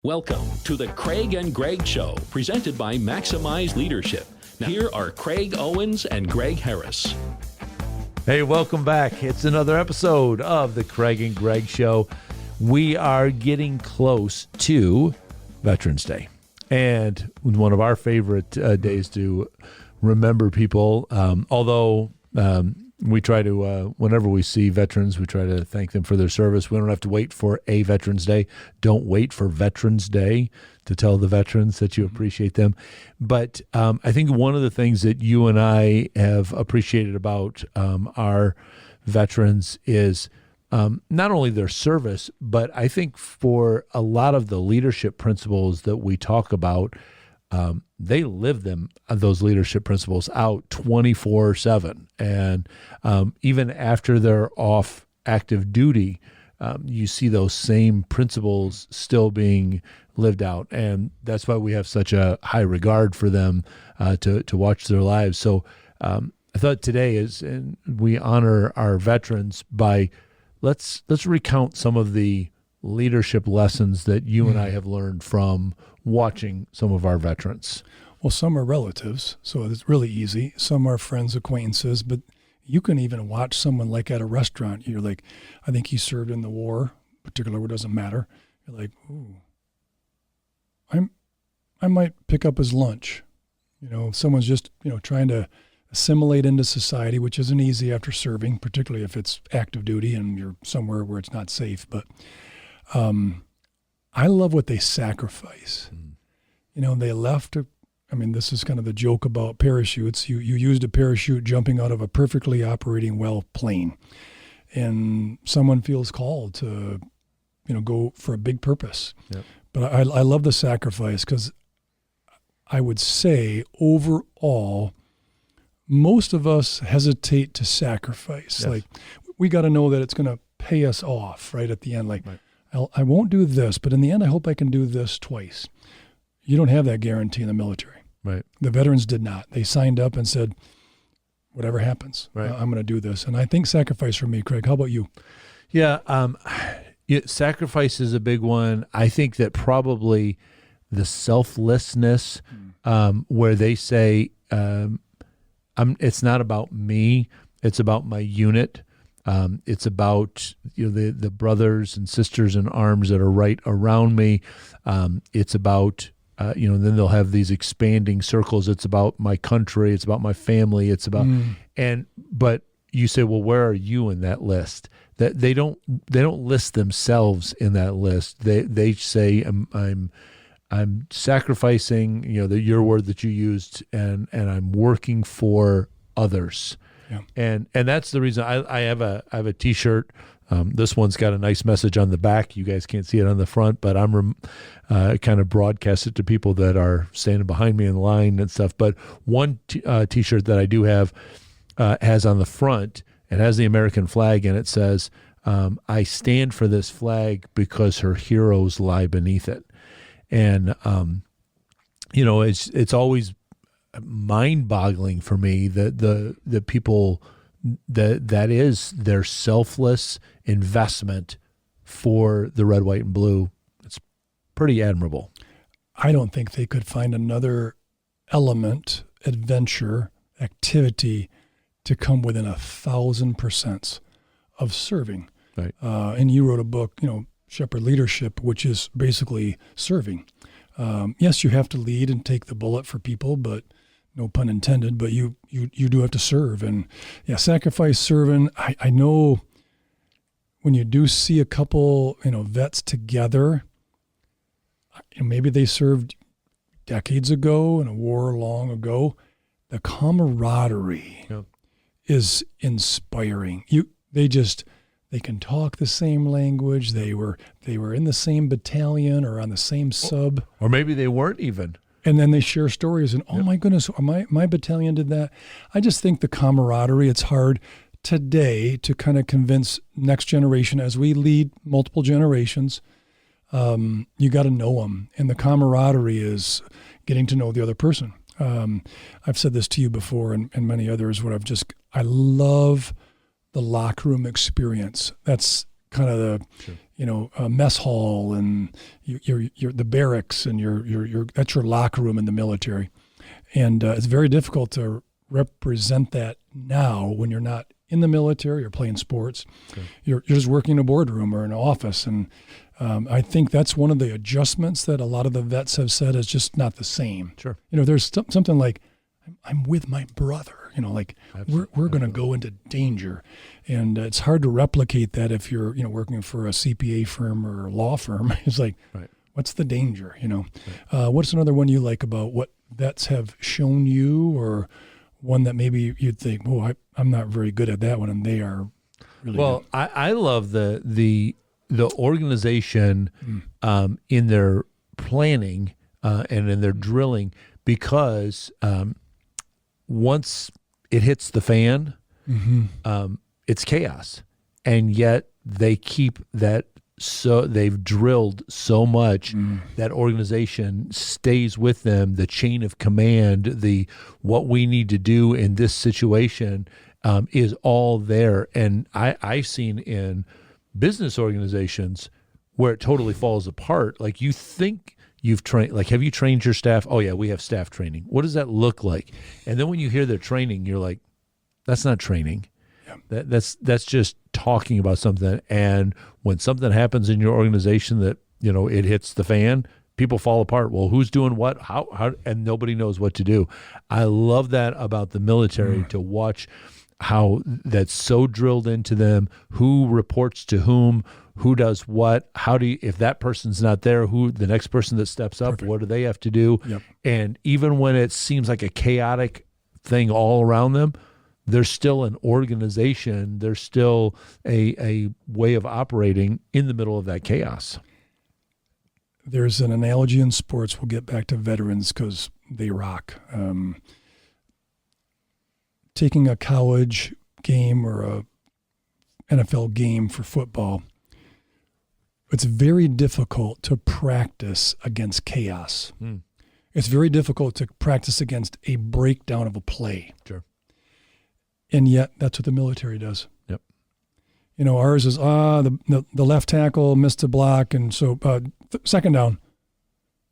Welcome to the Craig and Greg Show, presented by Maximize Leadership. Now, here are Craig Owens and Greg Harris. Hey, welcome back. It's another episode of the Craig and Greg Show. We are getting close to Veterans Day, and one of our favorite days to remember people, although we try to, whenever we see veterans, we try to thank them for their service. We don't have to wait for a Veterans Day. Don't wait for Veterans Day to tell the veterans that you appreciate them. But I think one of the things that you and I have appreciated about our veterans is not only their service, but I think for a lot of the leadership principles that we talk about, they live those leadership principles out 24/7. And even after they're off active duty, you see those same principles still being lived out. And that's why we have such a high regard for them to watch their lives. So I thought today and we honor our veterans by let's recount some of the leadership lessons that you and I have learned from watching some of our veterans. Well, some are relatives, so it's really easy. Some are friends, acquaintances, but you can even watch someone like at a restaurant. You're like, I think he served in the war, particular, it doesn't matter. You're like, ooh, I might pick up his lunch. Someone's just, trying to assimilate into society, which isn't easy after serving, particularly if it's active duty and you're somewhere where it's not safe. But I love what they sacrifice. They left, this is kind of the joke about parachutes. You used a parachute jumping out of a perfectly operating well plane, and someone feels called to, go for a big purpose. Yep. But I love the sacrifice because I would say overall, most of us hesitate to sacrifice. Yes. Like, we got to know that it's going to pay us off right at the end. Like, right. I won't do this, but in the end, I hope I can do this twice. You don't have that guarantee in the military. Right. The veterans did not. They signed up and said, whatever happens, right. I'm going to do this. And I think sacrifice for me, Craig. How about you? Yeah, sacrifice is a big one. I think that probably the selflessness, where they say, it's not about me, it's about my unit. It's about the brothers and sisters in arms that are right around me. It's about then they'll have these expanding circles. It's about my country. It's about my family. It's about but you say, well, where are you in that list? That they don't list themselves in that list. They say I'm sacrificing your word that you used, and I'm working for others. Yeah. And that's the reason I have a T-shirt. This one's got a nice message on the back. You guys can't see it on the front, but I'm kind of broadcast it to people that are standing behind me in line and stuff. But one T-shirt that I do have has on the front, it has the American flag, and it says, I stand for this flag because her heroes lie beneath it. And, it's always mind-boggling for me that the people that is their selfless investment for the red, white, and blue. It's pretty admirable. I don't think they could find another element, adventure, activity to come within 1,000% of serving. Right. And you wrote a book, Shepherd Leadership, which is basically serving. Yes, you have to lead and take the bullet for people, but no pun intended, but you do have to serve. And yeah, sacrifice, serving. I know when you do see a couple, vets together, maybe they served decades ago in a war long ago, the camaraderie is inspiring. They can talk the same language. They were in the same battalion or on the same sub. Or maybe they weren't even. And then they share stories and, my goodness, my battalion did that. I just think the camaraderie, it's hard today to kind of convince next generation as we lead multiple generations. You got to know them. And the camaraderie is getting to know the other person. I've said this to you before and many others where I love the locker room experience. That's kind of the, mess hall and your the barracks and your that's your locker room in the military. And it's very difficult to represent that now when you're not in the military or playing sports. Okay. You're just working in a boardroom or an office. And I think that's one of the adjustments that a lot of the vets have said is just not the same. Sure. There's something like, I'm with my brother, we're going to go into danger. And it's hard to replicate that if you're, working for a CPA firm or a law firm. It's like, right. What's the danger, Right. What's another one you like about what vets have shown you, or one that maybe you'd think, I'm not very good at that one, and they are really good? I love the organization in their planning and in their drilling, because once it hits the fan, it's chaos, and yet they keep that. So they've drilled so much that organization stays with them. The chain of command, what we need to do in this situation is all there. And I've seen in business organizations where it totally falls apart. Like, you think you've trained, like, have you trained your staff? Oh yeah, we have staff training. What does that look like? And then when you hear their training, you're like, that's not training. Yeah. That's just talking about something. And when something happens in your organization that, it hits the fan, people fall apart. Well, who's doing what? How? And nobody knows what to do. I love that about the military, to watch how that's so drilled into them, who reports to whom, who does what, if that person's not there, who the next person that steps up, what do they have to do? Yep. And even when it seems like a chaotic thing all around them, there's still an organization, there's still a way of operating in the middle of that chaos. There's an analogy in sports. We'll get back to veterans because they rock. Taking a college game or a NFL game for football, it's very difficult to practice against chaos. It's very difficult to practice against a breakdown of a play. Sure. And yet, that's what the military does. Yep. Ours is, the left tackle missed a block, and so second down.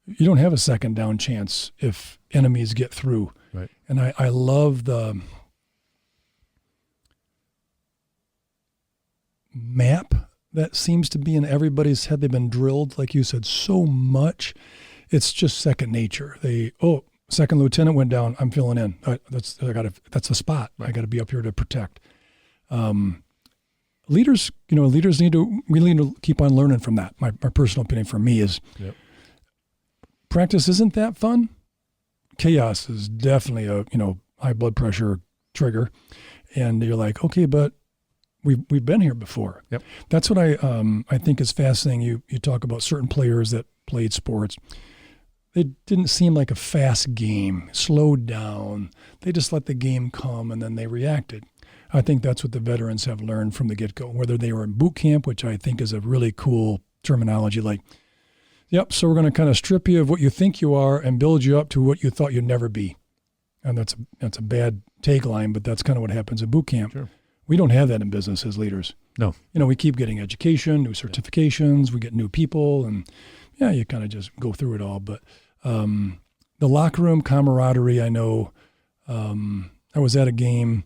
You don't have a second down chance if enemies get through. Right. And I love the map that seems to be in everybody's head. They've been drilled, like you said, so much. It's just second nature. Second lieutenant went down. I'm filling in. That's the spot. Right. I got to be up here to protect. Leaders need to keep on learning from that. My personal opinion for me is, practice isn't that fun. Chaos is definitely a high blood pressure trigger, and you're like, okay, but we've been here before. Yep. That's what I think is fascinating. You talk about certain players that played sports. It didn't seem like a fast game, slowed down. They just let the game come, and then they reacted. I think that's what the veterans have learned from the get-go, whether they were in boot camp, which I think is a really cool terminology, like, yep, so we're going to kind of strip you of what you think you are and build you up to what you thought you'd never be. And that's a bad tagline, but that's kind of what happens in boot camp. Sure. We don't have that in business as leaders. No. We keep getting education, new certifications, we get new people, and you kind of just go through it all. But the locker room camaraderie, I know, I was at a game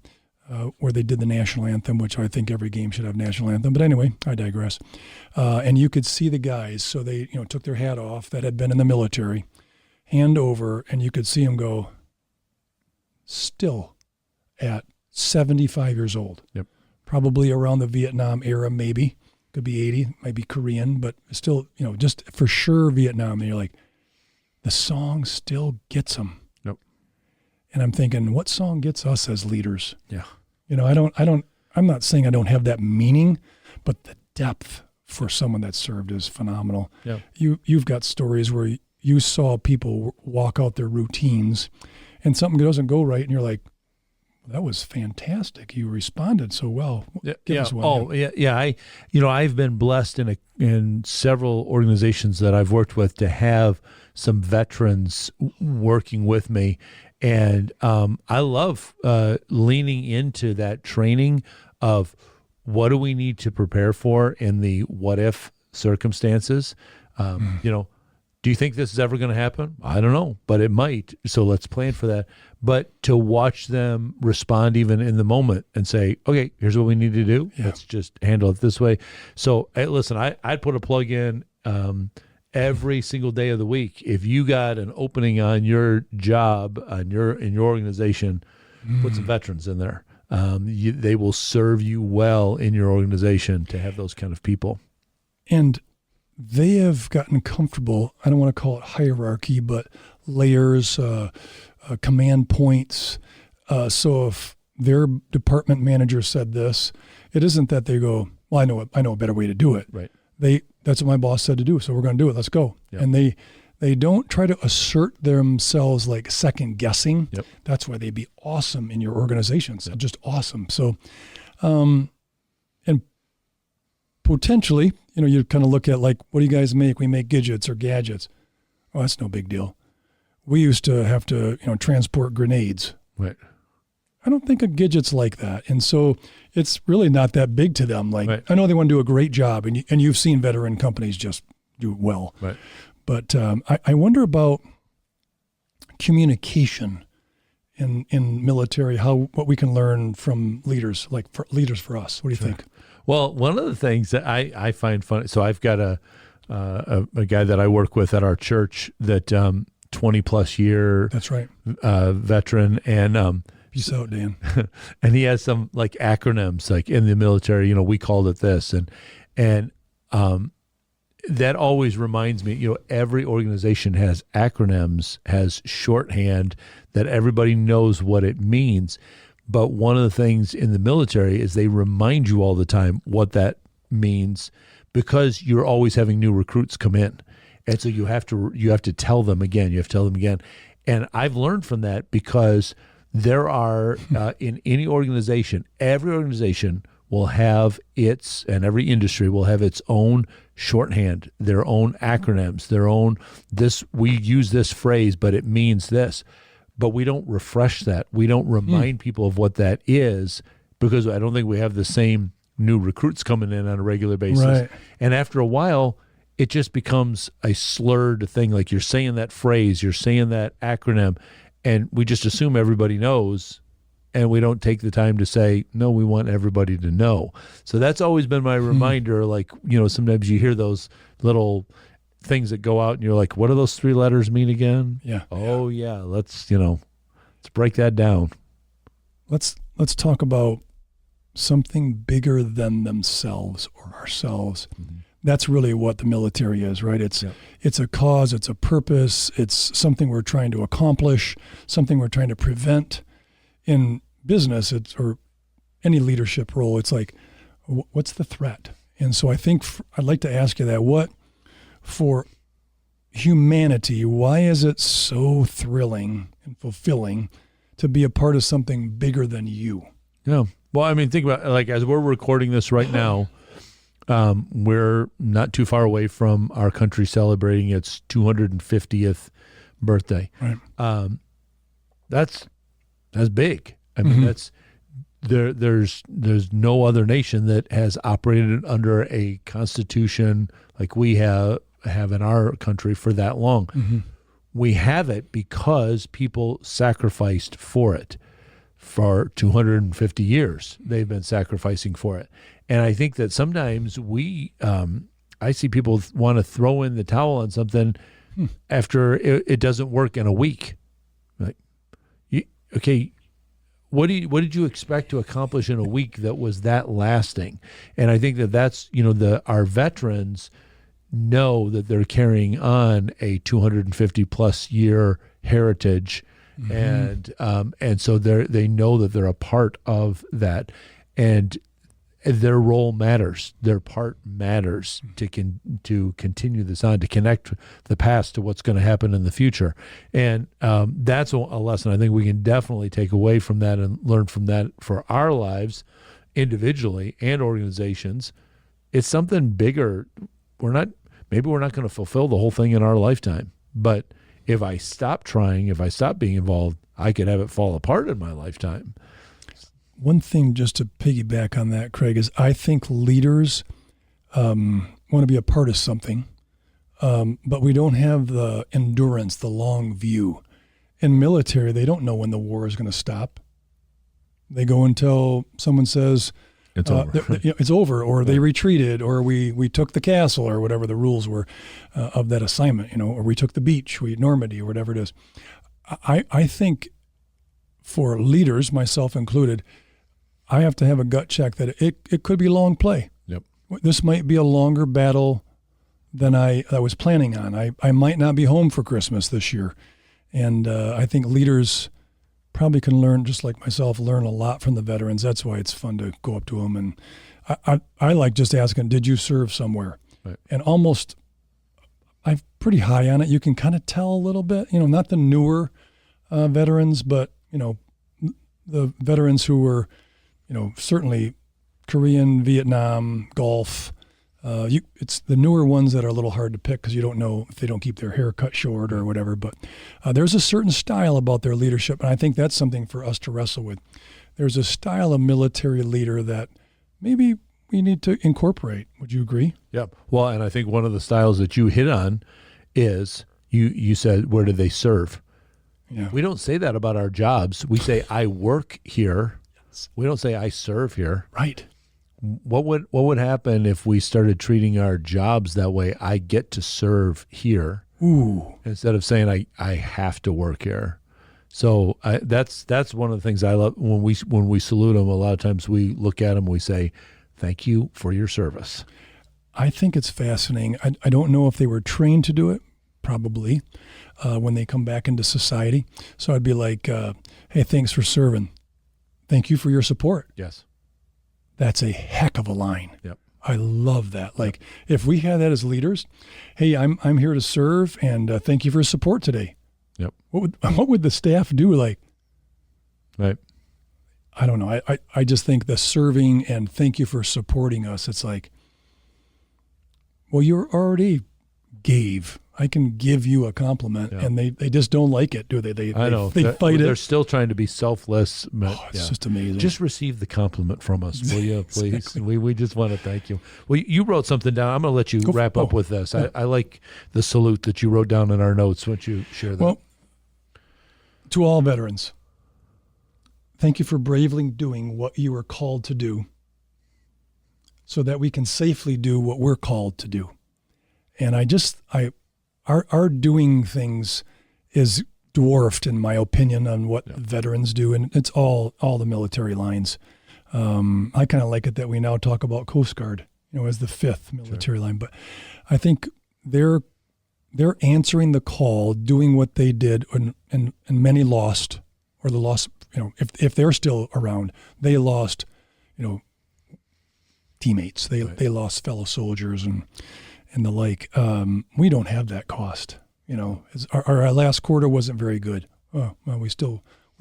where they did the national anthem, which I think every game should have national anthem. But anyway, I digress. And you could see the guys. So they, took their hat off that had been in the military, hand over, and you could see them go, still at 75 years old. Yep. Probably around the Vietnam era, maybe. Could be 80, might be Korean, but still, just for sure Vietnam. And you're like, the song still gets them. Nope. And I'm thinking, what song gets us as leaders? Yeah. I'm not saying I don't have that meaning, but the depth for someone that served is phenomenal. Yeah. You've got stories where you saw people walk out their routines and something doesn't go right, and you're like, that was fantastic. You responded so well. Give us one. Oh, yeah. I've been blessed in several organizations that I've worked with to have some veterans working with me. And I love leaning into that training of what do we need to prepare for in the what if circumstances. Do you think this is ever going to happen? I don't know, but it might. So let's plan for that. But to watch them respond even in the moment and say, okay, here's what we need to do. Yeah. Let's just handle it this way. So listen, I'd put a plug in every single day of the week. If you got an opening on your job, in your organization, put some veterans in there. They will serve you well in your organization to have those kind of people. And they have gotten comfortable. I don't want to call it hierarchy, but layers, command points. So if their department manager said this, it isn't that they go, well, I know a better way to do it. Right. That's what my boss said to do, so we're going to do it. Let's go. Yep. And they don't try to assert themselves like second guessing. Yep. That's why they'd be awesome in your organizations. Yep. Just awesome. So, and potentially, you kind of look at like, what do you guys make? We make gadgets or gadgets. Oh, that's no big deal. We used to have to, transport grenades. Right. I don't think a gadget's like that. And so it's really not that big to them. Like, right. I know they want to do a great job, and you've seen veteran companies just do it well. Right. But I wonder about communication in military, what we can learn from leaders, leaders for us. What do you think? Well, one of the things that I find funny, so I've got a guy that I work with at our church that 20 plus year That's right. Veteran, and peace out, Dan. and he has some like acronyms, like in the military, we called it this, and that always reminds me, every organization has acronyms, has shorthand that everybody knows what it means. But one of the things in the military is they remind you all the time what that means, because you're always having new recruits come in. And so you have to tell them again. You have to tell them again. And I've learned from that, because there are, in any organization, every organization will have and every industry will have its own shorthand, their own acronyms, their own, we use this phrase, but it means this. But we don't refresh that. We don't remind people of what that is, because I don't think we have the same new recruits coming in on a regular basis. Right. And after a while, it just becomes a slurred thing. Like, you're saying that phrase, you're saying that acronym, and we just assume everybody knows, and we don't take the time to say, no, we want everybody to know. So that's always been my reminder. Like, sometimes you hear those little things that go out and you're like, what do those 3 letters mean again? Yeah. Oh yeah. Let's break that down. Let's talk about something bigger than themselves or ourselves. Mm-hmm. That's really what the military is, right? It's a cause, it's a purpose, it's something we're trying to accomplish, something we're trying to prevent. In business, or any leadership role, it's like, what's the threat? And so I think I'd like to ask you that. What, for humanity, why is it so thrilling and fulfilling to be a part of something bigger than you? Yeah. Well, I mean, think about it, like, as we're recording this right now, we're not too far away from our country celebrating its 250th birthday. Right. That's big. I mean, there's no other nation that has operated under a constitution like we have in our country for that long. Mm-hmm. We have it because people sacrificed for it. For 250 years, they've been sacrificing for it. And I think that sometimes I see people want to throw in the towel on something after it doesn't work in a week. Like, okay, what did you expect to accomplish in a week that was that lasting? And I think that's, our veterans know that they're carrying on a 250 plus year heritage. Mm-hmm. And so they know that they're a part of that, and their role matters. Their part matters to continue this on, to connect the past to what's going to happen in the future. And that's a lesson I think we can definitely take away from that and learn from that for our lives individually and organizations. It's something bigger. Maybe we're not going to fulfill the whole thing in our lifetime, but if I stop trying, if I stop being involved, I could have it fall apart in my lifetime. One thing, just to piggyback on that, Craig, is I think leaders, want to be a part of something, but we don't have the endurance, the long view. In military, they don't know when the war is going to stop. They go until someone says it's over. It's over, or they retreated, or we took the castle, or whatever the rules were of that assignment, or we took the beach, Normandy, or whatever it is. I think for leaders, myself included, I have to have a gut check that it could be long play. Yep. This might be a longer battle than I was planning on. I might not be home for Christmas this year. And I think leaders probably can learn, just like myself, learn a lot from the veterans. That's why it's fun to go up to them. And I like just asking, did you serve somewhere? Right. And almost, I'm pretty high on it. You can kind of tell a little bit, not the newer veterans, but, the veterans who were, certainly Korean, Vietnam, Gulf. It's the newer ones that are a little hard to pick because you don't know if they don't keep their hair cut short or whatever. But there's a certain style about their leadership, and I think that's something for us to wrestle with. There's a style of military leader that maybe we need to incorporate. Would you agree? Yep. Well, and I think one of the styles that you hit on is you said, where do they serve? Yeah. We don't say that about our jobs. We say, I work here. Yes. We don't say I serve here. Right. What would happen if we started treating our jobs that way? I get to serve here. Ooh. Instead of saying I have to work here. So that's one of the things I love when we salute them. A lot of times we look at them, we say, thank you for your service. I think it's fascinating. I don't know if they were trained to do it, probably, when they come back into society. So I'd be like, hey, thanks for serving. Thank you for your support. Yes. That's a heck of a line. Yep. I love that. Like, if we had that as leaders, hey, I'm here to serve, and thank you for your support today. Yep. What would the staff do? Like, right. I don't know. I just think the serving and thank you for supporting us. It's like, well, you already gave. I can give you a compliment, and they just don't like it, do they? They fight it. They're still trying to be selfless. It's just amazing. Just receive the compliment from us, will you, please? Exactly. We just want to thank you. Well, you wrote something down. I'm going to let you wrap up with this. Yeah. I like the salute that you wrote down in our notes. Why don't you share that? Well, to all veterans, thank you for bravely doing what you were called to do so that we can safely do what we're called to do. And our doing things is dwarfed, in my opinion, on what veterans do, and it's all the military lines. I kind of like it that we now talk about Coast Guard, as the fifth military line. But I think they're answering the call, doing what they did, and many lost, or the lost. If they're still around, they lost, teammates. They lost fellow soldiers and the like. We don't have that cost. Our last quarter wasn't very good. Oh, well, we're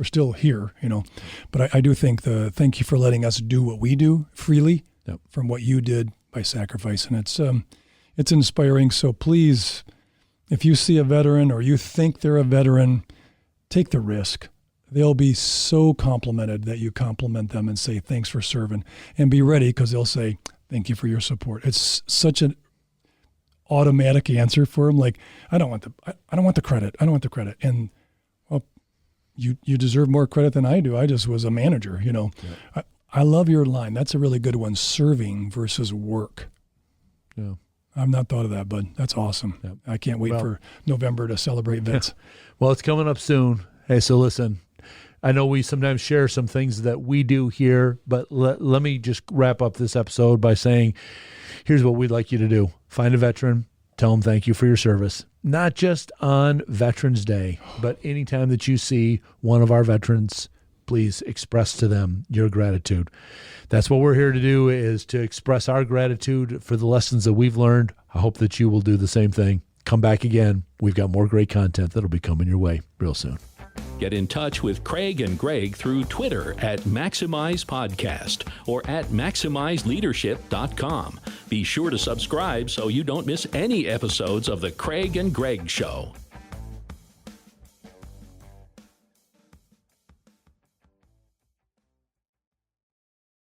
still here, But I do think thank you for letting us do what we do freely from what you did by sacrifice. And it's inspiring. So please, if you see a veteran or you think they're a veteran, take the risk. They'll be so complimented that you compliment them and say, thanks for serving, and be ready, because they'll say, thank you for your support. It's such an automatic answer for them. Like, I don't want the credit. I don't want the credit. And well, you deserve more credit than I do. I just was a manager, Yeah. I love your line. That's a really good one. Serving versus work. Yeah. I've not thought of that, bud. That's awesome. Yep. I can't wait for November to celebrate vets. Well, it's coming up soon. Hey, so listen, I know we sometimes share some things that we do here, but let me just wrap up this episode by saying, here's what we'd like you to do. Find a veteran, tell them thank you for your service. Not just on Veterans Day, but anytime that you see one of our veterans, please express to them your gratitude. That's what we're here to do, is to express our gratitude for the lessons that we've learned. I hope that you will do the same thing. Come back again. We've got more great content that'll be coming your way real soon. Get in touch with Craig and Greg through Twitter at Maximize Podcast or at maximizeleadership.com. Be sure to subscribe so you don't miss any episodes of The Craig and Greg Show.